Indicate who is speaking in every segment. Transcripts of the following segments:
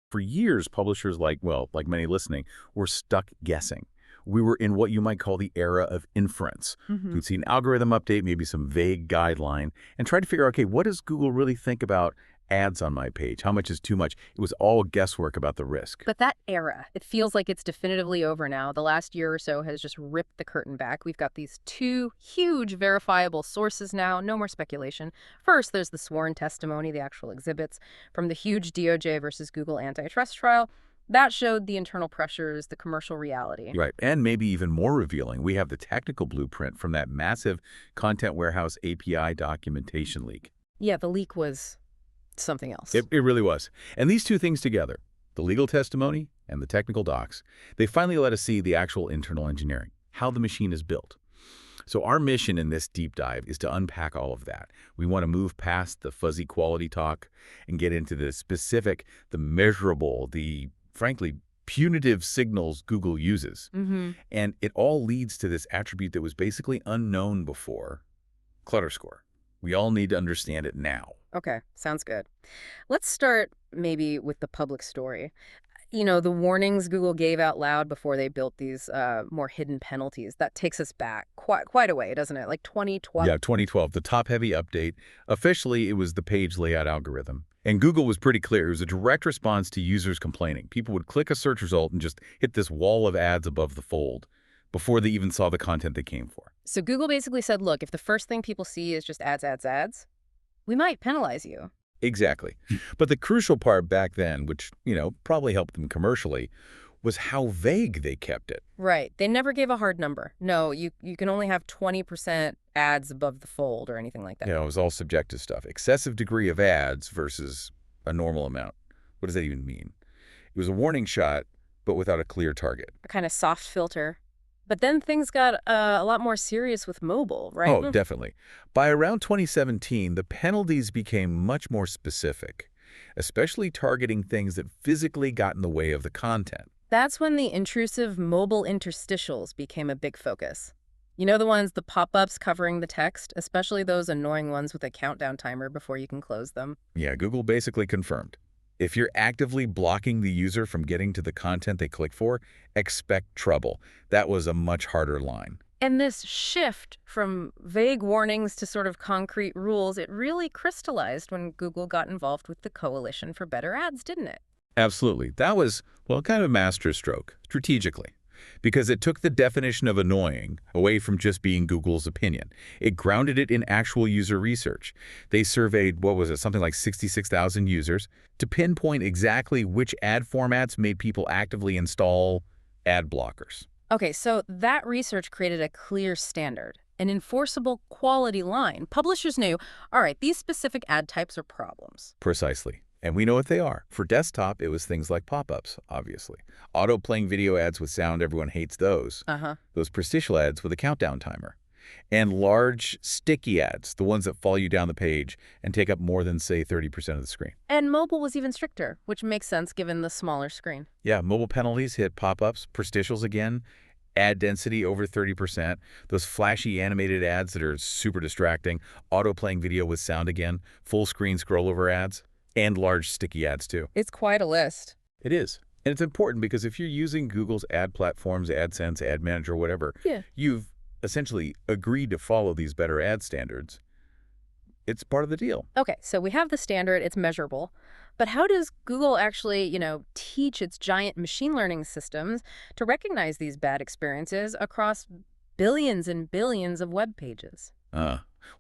Speaker 1: For years, publishers like many listening, were stuck guessing. We were in what you might call the era of inference.
Speaker 2: Hmm.
Speaker 1: You'd see an algorithm update, maybe some vague guideline, and try to figure out, okay, what does Google really think about ads on my page? How much is too much? It was all guesswork about the risk.
Speaker 2: But that era, it feels like it's definitively over now. The last year or so has just ripped the curtain back. We've got these two huge verifiable sources now, no more speculation. First, there's the sworn testimony, the actual exhibits from the huge DOJ versus Google antitrust trial. That showed the internal pressures, the commercial reality.
Speaker 1: Right. And maybe even more revealing, we have the technical blueprint from that massive Content Warehouse API documentation leak.
Speaker 2: Yeah, the leak was something else.
Speaker 1: It really was. And these two things together, the legal testimony and the technical docs, they finally let us see the actual internal engineering, how the machine is built. So our mission in this deep dive is to unpack all of that. We want to move past the fuzzy quality talk and get into the specific, the measurable, the, frankly, punitive signals Google uses. And it all leads to this attribute that was basically unknown before, clutterScore. We all need to understand it now.
Speaker 2: Okay, sounds good. Let's start maybe with the public story. You know, the warnings Google gave out loud before they built these more hidden penalties. That takes us back quite a way, doesn't it? Like 2012.
Speaker 1: Yeah, 2012, the top-heavy update. Officially, it was the page layout algorithm. And Google was pretty clear. It was a direct response to users complaining. People would click a search result and just hit this wall of ads above the fold before they even saw the content they came for.
Speaker 2: So Google basically said, look, if the first thing people see is just ads, ads, ads, we might penalize you.
Speaker 1: Exactly. But the crucial part back then, which, probably helped them commercially, was how vague they kept it.
Speaker 2: Right. They never gave a hard number. No, you can only have 20% ads above the fold or anything like that.
Speaker 1: It was all subjective stuff. Excessive degree of ads versus a normal amount. What does that even mean? It was a warning shot, but without a clear target.
Speaker 2: A kind of soft filter. But then things got a lot more serious with mobile, right?
Speaker 1: Oh, definitely. By around 2017, the penalties became much more specific, especially targeting things that physically got in the way of the content.
Speaker 2: That's when the intrusive mobile interstitials became a big focus. You know, the ones, the pop-ups covering the text, especially those annoying ones with a countdown timer before you can close them.
Speaker 1: Yeah, Google basically confirmed. If you're actively blocking the user from getting to the content they click for, expect trouble. That was a much harder line.
Speaker 2: And this shift from vague warnings to sort of concrete rules, it really crystallized when Google got involved with the Coalition for Better Ads, didn't it?
Speaker 1: Absolutely. That was, kind of a masterstroke, strategically, because it took the definition of annoying away from just being Google's opinion. It grounded it in actual user research. They surveyed, something like 66,000 users to pinpoint exactly which ad formats made people actively install ad blockers.
Speaker 2: Okay, so that research created a clear standard, an enforceable quality line. Publishers knew, all right, these specific ad types are problems.
Speaker 1: Precisely. And we know what they are. For desktop, it was things like pop-ups, obviously. Auto-playing video ads with sound, everyone hates those. Those prestitial ads with a countdown timer. And large, sticky ads, the ones that follow you down the page and take up more than, say, 30% of the screen.
Speaker 2: And mobile was even stricter, which makes sense given the smaller screen.
Speaker 1: Yeah, mobile penalties hit pop-ups, prestitials again, ad density over 30%, those flashy animated ads that are super distracting, auto-playing video with sound again, full-screen scroll-over ads. And large sticky ads, too.
Speaker 2: It's quite a list.
Speaker 1: It is. And it's important because if you're using Google's ad platforms, AdSense, Ad Manager, whatever, you've essentially agreed to follow these better ad standards. It's part of the deal.
Speaker 2: Okay, so we have the standard, it's measurable. But how does Google actually, teach its giant machine learning systems to recognize these bad experiences across billions and billions of web pages?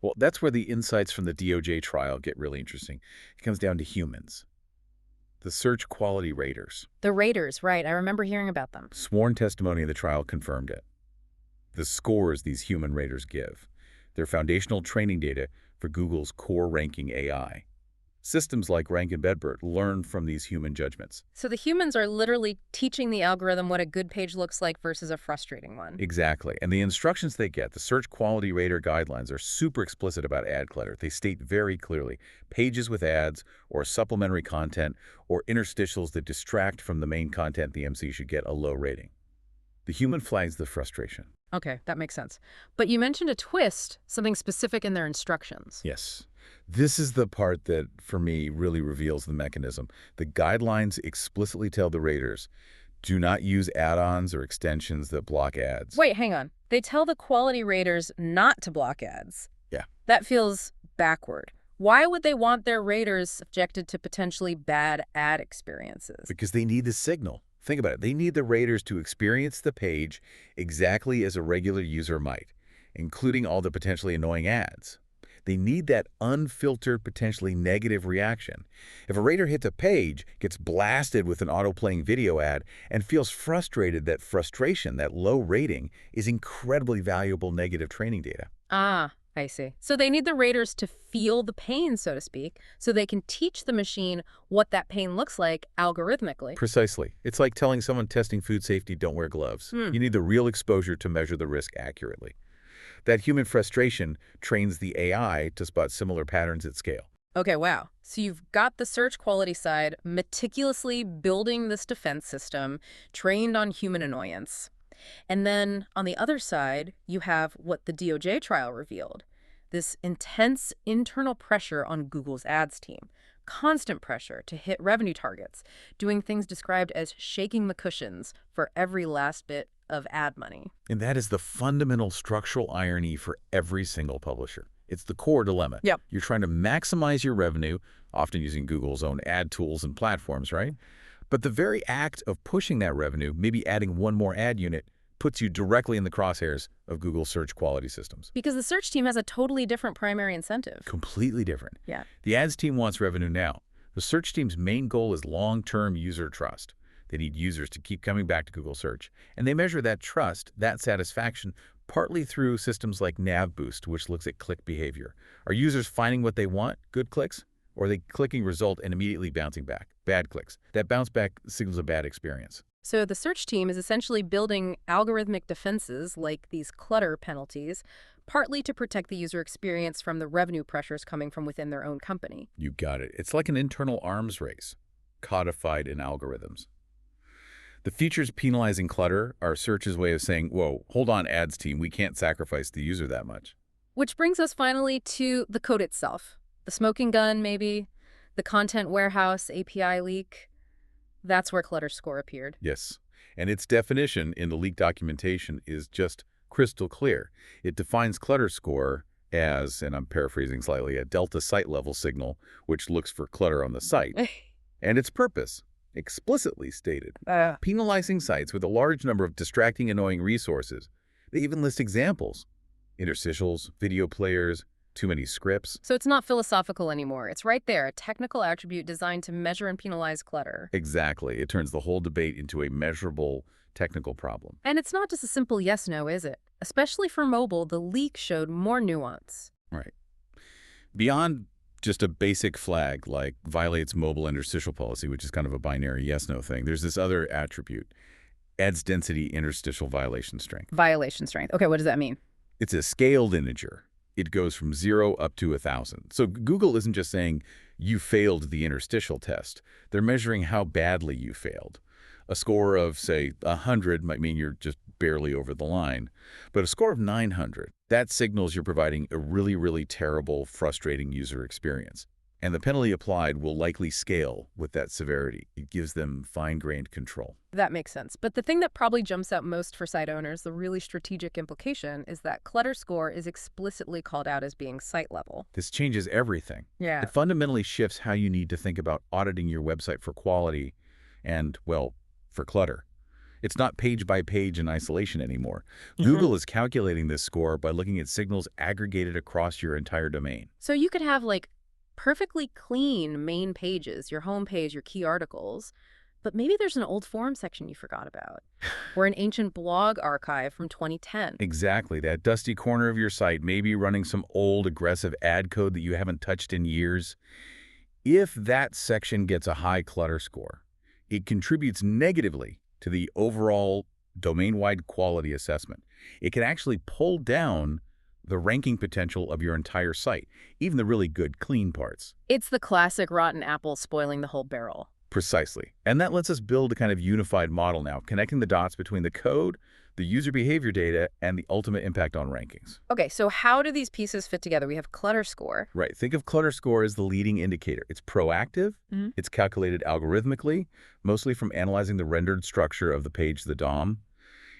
Speaker 1: Well, that's where the insights from the DOJ trial get really interesting. It comes down to humans. The search quality raters.
Speaker 2: The raters, right. I remember hearing about them.
Speaker 1: Sworn testimony in the trial confirmed it. The scores these human raters give. They're foundational training data for Google's core ranking AI. Systems like Rank and Bedbird learn from these human judgments.
Speaker 2: So the humans are literally teaching the algorithm what a good page looks like versus a frustrating one.
Speaker 1: Exactly. And the instructions they get, the search quality rater guidelines, are super explicit about ad clutter. They state very clearly pages with ads or supplementary content or interstitials that distract from the main content the MC should get a low rating. The human flags the frustration.
Speaker 2: Okay, that makes sense. But you mentioned a twist, something specific in their instructions.
Speaker 1: Yes. This is the part that, for me, really reveals the mechanism. The guidelines explicitly tell the raters, do not use add-ons or extensions that block ads.
Speaker 2: Wait, hang on. They tell the quality raters not to block ads.
Speaker 1: Yeah.
Speaker 2: That feels backward. Why would they want their raters subjected to potentially bad ad experiences?
Speaker 1: Because they need the signal. Think about it. They need the raters to experience the page exactly as a regular user might, including all the potentially annoying ads. They need that unfiltered, potentially negative reaction. If a rater hits a page, gets blasted with an auto-playing video ad, and feels frustrated, that frustration, that low rating, is incredibly valuable negative training data.
Speaker 2: Ah, I see. So they need the raters to feel the pain, so to speak, so they can teach the machine what that pain looks like algorithmically.
Speaker 1: Precisely. It's like telling someone testing food safety, don't wear gloves. You need the real exposure to measure the risk accurately. That human frustration trains the AI to spot similar patterns at scale.
Speaker 2: Okay, wow. So you've got the search quality side meticulously building this defense system trained on human annoyance. And then on the other side, you have what the DOJ trial revealed, this intense internal pressure on Google's ads team, constant pressure to hit revenue targets, doing things described as shaking the cushions for every last bit of ad money.
Speaker 1: And that is the fundamental structural irony for every single publisher. It's the core dilemma.
Speaker 2: Yep.
Speaker 1: You're trying to maximize your revenue, often using Google's own ad tools and platforms, right? But the very act of pushing that revenue, maybe adding one more ad unit, puts you directly in the crosshairs of Google's search quality systems.
Speaker 2: Because the search team has a totally different primary incentive.
Speaker 1: Completely different.
Speaker 2: Yeah.
Speaker 1: The ads team wants revenue now. The search team's main goal is long-term user trust. They need users to keep coming back to Google Search. And they measure that trust, that satisfaction, partly through systems like Nav Boost, which looks at click behavior. Are users finding what they want, good clicks? Or are they clicking result and immediately bouncing back, bad clicks? That bounce back signals a bad experience.
Speaker 2: So the search team is essentially building algorithmic defenses like these clutter penalties, partly to protect the user experience from the revenue pressures coming from within their own company.
Speaker 1: You got it. It's like an internal arms race, codified in algorithms. The features penalizing clutter are search's way of saying, whoa, hold on, ads team, we can't sacrifice the user that much.
Speaker 2: Which brings us finally to the code itself. The smoking gun, maybe, the content warehouse API leak. That's where clutterScore appeared.
Speaker 1: Yes, and its definition in the leaked documentation is just crystal clear. It defines clutterScore as, and I'm paraphrasing slightly, a delta site level signal, which looks for clutter on the site. And its purpose, explicitly stated, penalizing sites with a large number of distracting, annoying resources. They even list examples: interstitials, video players, too many scripts.
Speaker 2: So it's not philosophical anymore. It's right there, a technical attribute designed to measure and penalize clutter.
Speaker 1: Exactly. It turns the whole debate into a measurable technical problem.
Speaker 2: And it's not just a simple yes-no, is it? Especially for mobile, the leak showed more nuance.
Speaker 1: Right. Beyond just a basic flag like violates mobile interstitial policy, which is kind of a binary yes-no thing, there's this other attribute, adsDensityInterstitialViolationStrength.
Speaker 2: Violation strength. Okay, what does that mean?
Speaker 1: It's a scaled integer. It goes from 0 up to 1,000. So Google isn't just saying you failed the interstitial test. They're measuring how badly you failed. A score of, say, 100 might mean you're just barely over the line. But a score of 900, that signals you're providing a really, really terrible, frustrating user experience. And the penalty applied will likely scale with that severity. It gives them fine-grained control.
Speaker 2: That makes sense. But the thing that probably jumps out most for site owners, the really strategic implication, is that clutterScore is explicitly called out as being site level.
Speaker 1: This changes everything.
Speaker 2: Yeah.
Speaker 1: It fundamentally shifts how you need to think about auditing your website for quality and, well, for clutter. It's not page by page in isolation anymore. Google is calculating this score by looking at signals aggregated across your entire domain.
Speaker 2: So you could have, like, perfectly clean main pages, your home page, your key articles, but maybe there's an old forum section you forgot about, or an ancient blog archive from 2010.
Speaker 1: Exactly. That dusty corner of your site may be running some old aggressive ad code that you haven't touched in years. If that section gets a high clutter score, it contributes negatively to the overall domain-wide quality assessment. It can actually pull down the ranking potential of your entire site, even the really good, clean parts.
Speaker 2: It's the classic rotten apple spoiling the whole barrel.
Speaker 1: Precisely. And that lets us build a kind of unified model now, connecting the dots between the code, the user behavior data, and the ultimate impact on rankings.
Speaker 2: Okay, so how do these pieces fit together? We have clutterScore.
Speaker 1: Right. Think of clutterScore as the leading indicator. It's proactive. It's calculated algorithmically, mostly from analyzing the rendered structure of the page, the DOM.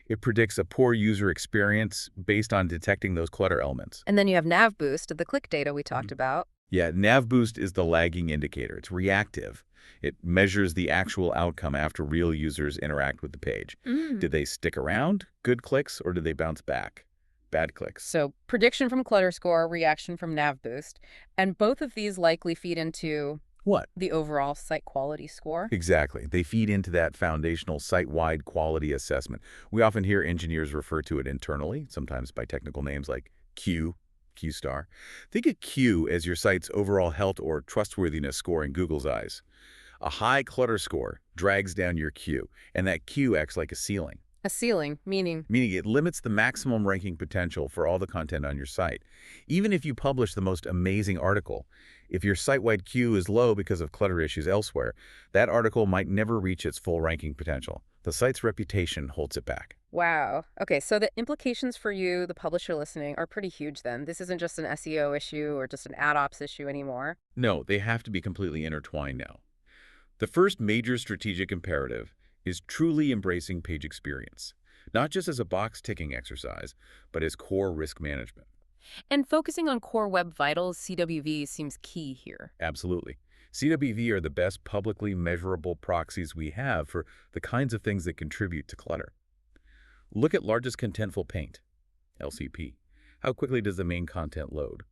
Speaker 1: It predicts a poor user experience based on detecting those clutter elements.
Speaker 2: And then you have NavBoost, the click data we talked about.
Speaker 1: Yeah, NavBoost is the lagging indicator. It's reactive. It measures the actual outcome after real users interact with the page. Did they stick around? Good clicks, or did they bounce back? Bad clicks.
Speaker 2: So prediction from clutterScore, reaction from NavBoost. And both of these likely feed into
Speaker 1: What?
Speaker 2: the overall site quality score.
Speaker 1: Exactly. They feed into that foundational site-wide quality assessment. We often hear engineers refer to it internally, sometimes by technical names like Q star. Think of Q as your site's overall health or trustworthiness score in Google's eyes. A high clutter score drags down your Q, and that Q acts like a ceiling.
Speaker 2: A ceiling, meaning?
Speaker 1: Meaning it limits the maximum ranking potential for all the content on your site. Even if you publish the most amazing article, if your site-wide Q is low because of clutter issues elsewhere, that article might never reach its full ranking potential. The site's reputation holds it back.
Speaker 2: Wow. Okay, so the implications for you, the publisher listening, are pretty huge then. This isn't just an SEO issue or just an ad ops issue anymore.
Speaker 1: No, they have to be completely intertwined now. The first major strategic imperative is truly embracing page experience, not just as a box-ticking exercise, but as core risk management.
Speaker 2: And focusing on core web vitals, CWV, seems key here.
Speaker 1: Absolutely. CWV are the best publicly measurable proxies we have for the kinds of things that contribute to clutter. Look at largest contentful paint, LCP. How quickly does the main content load?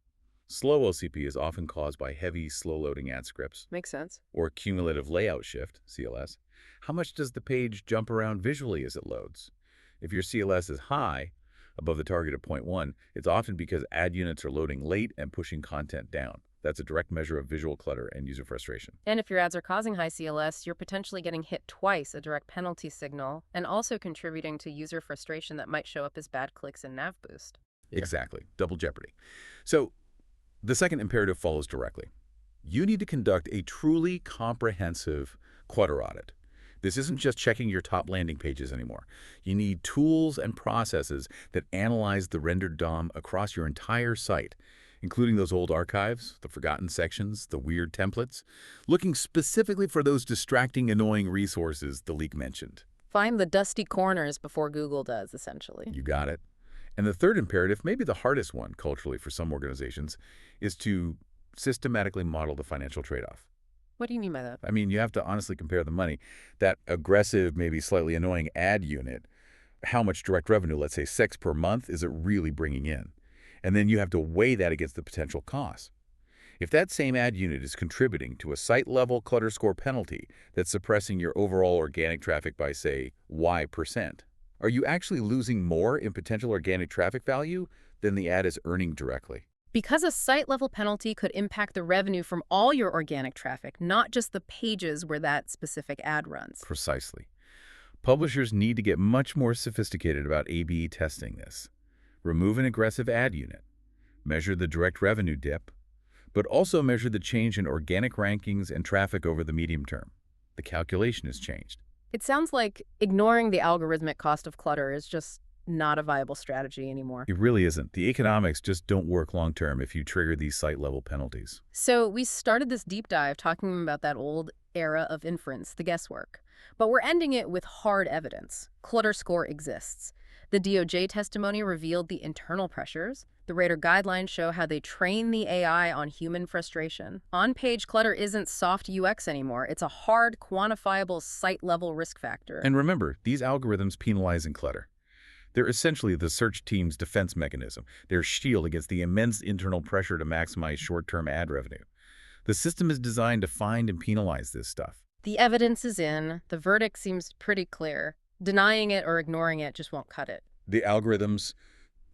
Speaker 1: Slow LCP is often caused by heavy, slow-loading ad scripts.
Speaker 2: Makes sense.
Speaker 1: Or cumulative layout shift, CLS. How much does the page jump around visually as it loads? If your CLS is high, above the target of 0.1, it's often because ad units are loading late and pushing content down. That's a direct measure of visual clutter and user frustration.
Speaker 2: And if your ads are causing high CLS, you're potentially getting hit twice, a direct penalty signal, and also contributing to user frustration that might show up as bad clicks in NavBoost.
Speaker 1: Exactly. Double jeopardy. So the second imperative follows directly. You need to conduct a truly comprehensive clutter audit. This isn't just checking your top landing pages anymore. You need tools and processes that analyze the rendered DOM across your entire site, including those old archives, the forgotten sections, the weird templates, looking specifically for those distracting, annoying resources the leak mentioned.
Speaker 2: Find the dusty corners before Google does, essentially.
Speaker 1: You got it. And the third imperative, maybe the hardest one culturally for some organizations, is to systematically model the financial trade-off.
Speaker 2: What do you mean by that?
Speaker 1: I mean, you have to honestly compare the money. That aggressive, maybe slightly annoying ad unit, how much direct revenue, let's say 6 per month, is it really bringing in? And then you have to weigh that against the potential costs. If that same ad unit is contributing to a site-level clutter score penalty that's suppressing your overall organic traffic by, say, Y%, are you actually losing more in potential organic traffic value than the ad is earning directly?
Speaker 2: Because a site-level penalty could impact the revenue from all your organic traffic, not just the pages where that specific ad runs.
Speaker 1: Precisely. Publishers need to get much more sophisticated about A/B testing this. Remove an aggressive ad unit. Measure the direct revenue dip, but also measure the change in organic rankings and traffic over the medium term. The calculation has changed.
Speaker 2: It sounds like ignoring the algorithmic cost of clutter is just not a viable strategy anymore.
Speaker 1: It really isn't. The economics just don't work long-term if you trigger these site-level penalties.
Speaker 2: So we started this deep dive talking about that old era of inference, the guesswork. But we're ending it with hard evidence. clutterScore exists. The DOJ testimony revealed the internal pressures. The Rater guidelines show how they train the AI on human frustration. On-page clutter isn't soft UX anymore. It's a hard, quantifiable, site-level risk factor.
Speaker 1: And remember, these algorithms penalize clutter. They're essentially the search team's defense mechanism, their shield against the immense internal pressure to maximize short-term ad revenue. The system is designed to find and penalize this stuff.
Speaker 2: The evidence is in. The verdict seems pretty clear. Denying it or ignoring it just won't cut it.
Speaker 1: The algorithms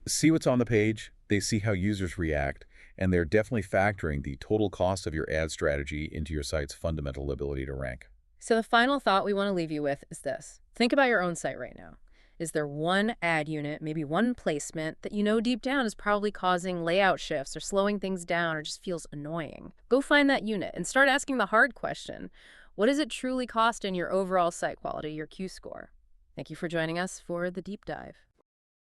Speaker 1: see what's on the page, they see how users react, and they're definitely factoring the total cost of your ad strategy into your site's fundamental ability to rank.
Speaker 2: So the final thought we want to leave you with is this. Think about your own site right now. Is there one ad unit, maybe one placement, that you know deep down is probably causing layout shifts or slowing things down or just feels annoying? Go find that unit and start asking the hard question. What does it truly cost in your overall site quality, your Q score? Thank you for joining us for the deep dive.